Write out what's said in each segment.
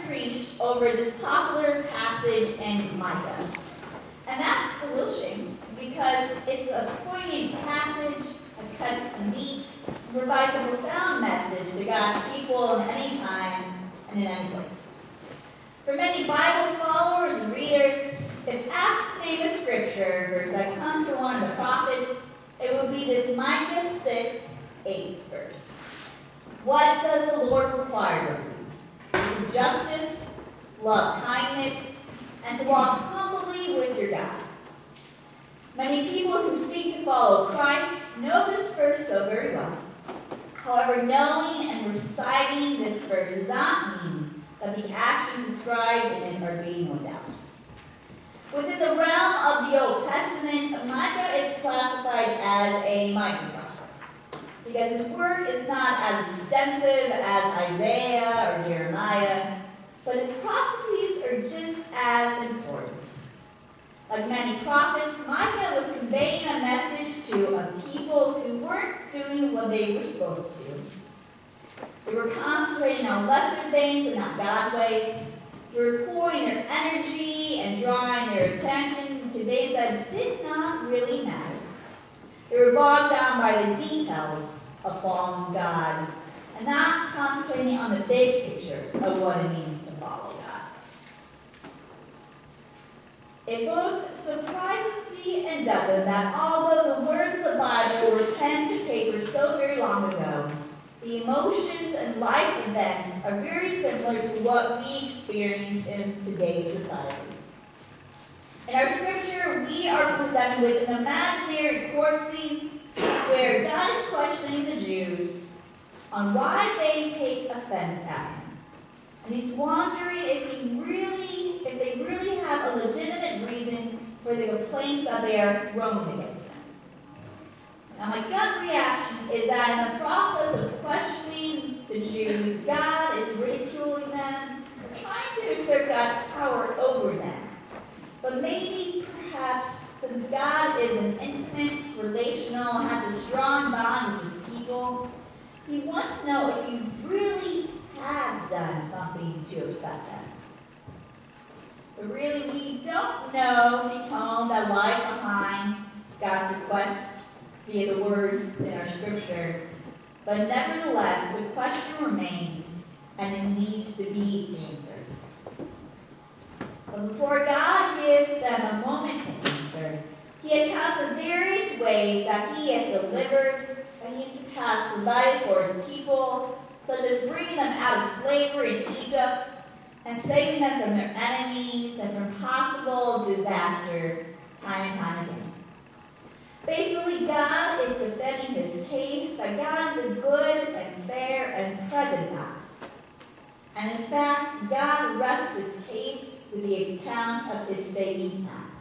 preached over this popular passage in Micah. And that's a real shame, because it's a poignant passage that cuts deep and provides a profound message to God's people in any time and in any place. For many Bible followers and readers, if asked to name a scripture verse that comes from one of the prophets, it would be this Micah 6:8 verse. What does the Lord require of you? To justice, love kindness, and to walk humbly with your God. Many people who seek to follow Christ know this verse so very well. However, knowing and reciting this verse does not mean that the actions described in it are being lived out. Within the realm of the Old Testament, Micah is classified as a minor prophet, because his work is not as extensive as Isaiah or Jeremiah, but his prophecies are just as important. Like many prophets, Micah was conveying a message to a people who weren't doing what they were supposed to. They were concentrating on lesser things and not God's ways. They were pouring their energy and drawing their attention to things that did not really matter. They were bogged down by the details of following God and not concentrating on the big picture of what it means to follow God. It both surprises me and doesn't that although the words of the Bible were penned to paper so very long ago, the emotions and life events are very similar to what we experience in today's society. In our scripture, we are presented with an imaginary court scene where God is questioning the Jews on why they take offense at him. And he's wondering if they really have a legitimate reason for the complaints that they are throwing against him. Now, my gut reaction is that in the process of questioning the Jews, God is ridiculing them, or trying to assert God's power over them. But maybe, perhaps, since God is an intimate, relational, and has a strong bond with his people, he wants to know if he really has done something to upset them. But really, we don't know the tone that lies behind God's request via the words in our scripture. But nevertheless, the question remains, and it needs to be answered. But before God gives them a moment to answer, he accounts of various ways that he has delivered, and he has provided for his people, such as bringing them out of slavery in Egypt and saving them from their enemies and from possible disaster time and time again. Basically, God is defending his case that God is a good and fair and present God. And in fact, God rests his case with the accounts of his saving acts.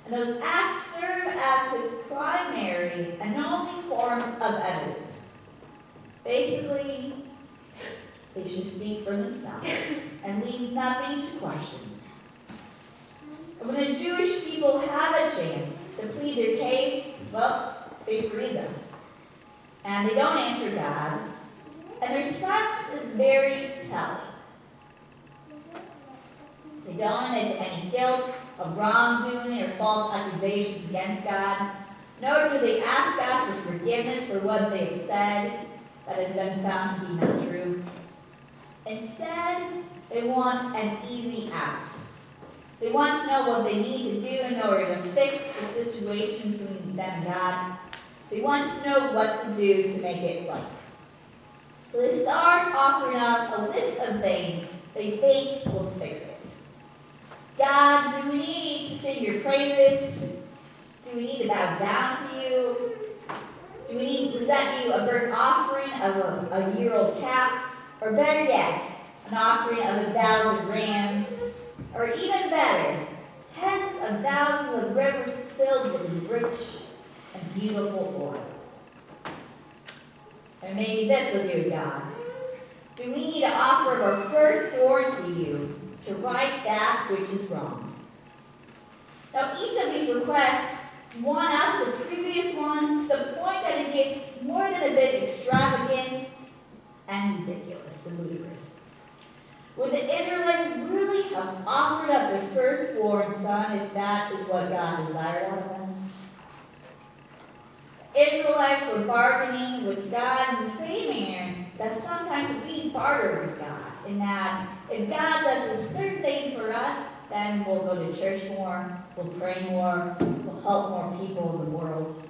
And those acts serve as his primary and only form of evidence. Basically, they should speak for themselves and leave nothing to question. And when the Jewish people have a chance to plead their case, well, they freeze them. And they don't answer God. And their silence is very telling. They don't admit to any guilt of wrongdoing or false accusations against God, nor do they ask God for forgiveness for what they have said that has been found to be not true. Instead, they want an easy out. They want to know what they need to do in order to fix the situation between them and God. They want to know what to do to make it right. So they start offering up a list of things they think will fix it. God, do we need to sing your praises? Do we need to bow down to you? Do we need to present you a burnt offering of a year-old calf? Or better yet, an offering of 1,000 rams? Or even better, tens of thousands of rivers filled with rich and beautiful oil? And maybe this will do, God. Do we need to offer our firstborn to you to right that which is wrong? Now, each of these requests one-ups the previous one to the point that it gets more than a bit extravagant and ridiculous and ludicrous. Would the Israelites really have offered up their firstborn son if that is what God desired out of them? The Israelites were bargaining with God in the same manner that sometimes we barter with God, in that if God does a certain thing for us, then we'll go to church more, we'll pray more, we'll help more people in the world.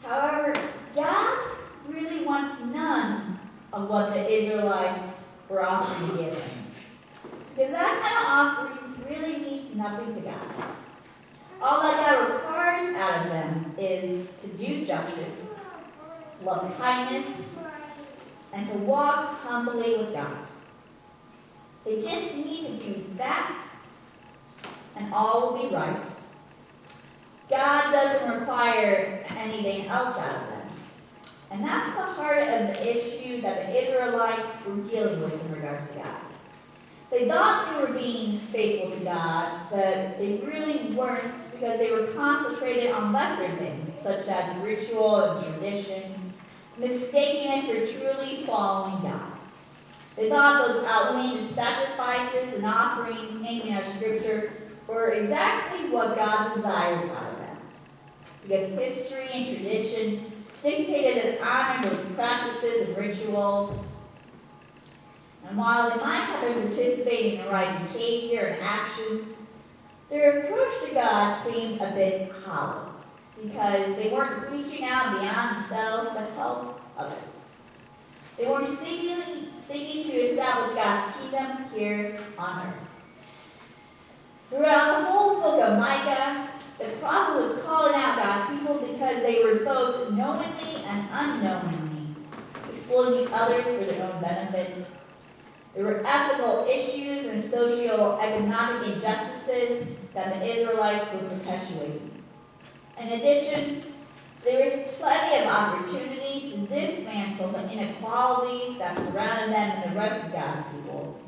However, God really wants none of what the Israelites were offering to give him. Because that kind of offering really means nothing to God. All that God requires out of them is to do justice, love kindness, and to walk humbly with God. They just need to do that, and all will be right. God doesn't require anything else out of them. And that's the heart of the issue that the Israelites were dealing with in regard to God. They thought they were being faithful to God, but they really weren't, because they were concentrated on lesser things, such as ritual and tradition, mistaking it for truly following God. They thought those outlandish sacrifices and offerings named in our scripture were exactly what God desired out of them, because history and tradition dictated and honored those practices and rituals. And while they might have been participating in the right behavior and actions, their approach to God seemed a bit hollow, because they weren't reaching out beyond themselves to help others. They weren't seeking to establish God's kingdom here on earth. Throughout the whole book of Micah, the prophet was calling out God's people because they were both knowingly and unknowingly exploiting others for their own benefits. There were ethical issues and socio-economic injustices that the Israelites were perpetuating. In addition, there was plenty of opportunity to dismantle the inequalities that surrounded them and the rest of God's people,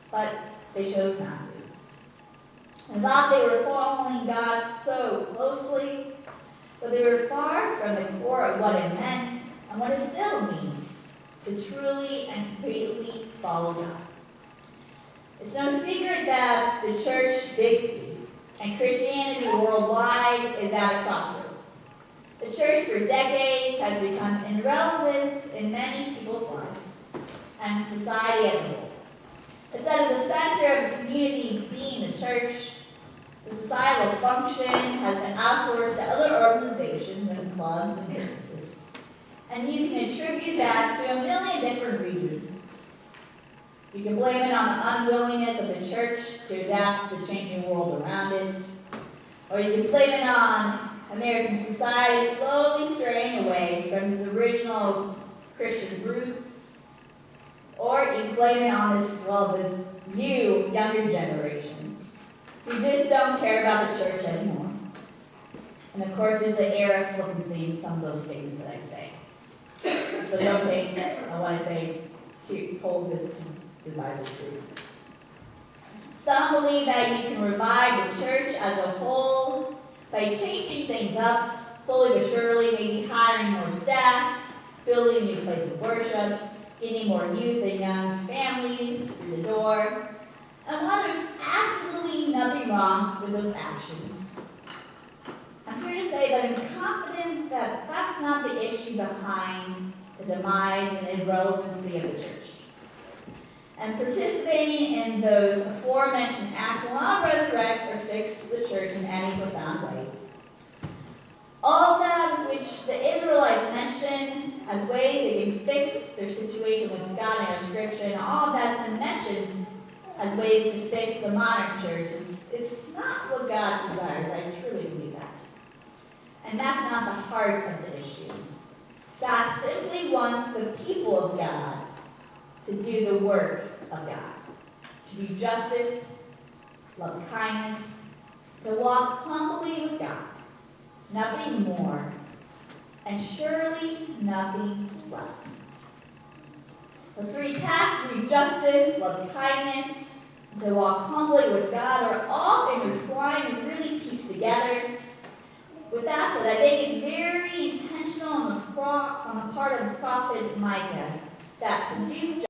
but they chose not to. They thought they were following God so closely, but they were far from the core of what it meant and what it still means to truly and completely follow God. It's no secret that the church, Bixby, and Christianity worldwide is at a crossroads. The church for decades has become irrelevant in many people's lives and society as a whole. Instead of the center of the community being the church, the societal function has been outsourced to other organizations and clubs and businesses. And you can attribute that to a million different reasons. You can blame it on the unwillingness of the church to adapt to the changing world around it. Or you can blame it on American society slowly straying away from its original Christian roots. Or you can blame it on this new, younger generation who just don't care about the church anymore. And of course, there's an air of flippancy in some of those statements that I say. So don't take what I say to hold it to the Bible truth. Some believe that you can revive the church as a whole by changing things up, slowly but surely, maybe hiring more staff, building a new place of worship, getting more youth and young families through the door. And while there's absolutely nothing wrong with those actions, I'm here to say that I'm confident that that's not the issue behind the demise and irrelevancy of the church. And participating in those aforementioned acts will not resurrect or fix the church in any profound way. All that which the Israelites mentioned as ways they can fix their situation with God in our scripture, and all that's been mentioned as ways to fix the modern church, it's not what God desires. I truly believe that. And that's not the heart of the issue. God simply wants the people of God to do the work of God, to do justice, love kindness, to walk humbly with God, nothing more, and surely nothing less. Those three tasks, to do justice, love kindness, and to walk humbly with God, are all intertwined and really pieced together. With that said, I think it's very intentional on the part of the prophet Micah that to do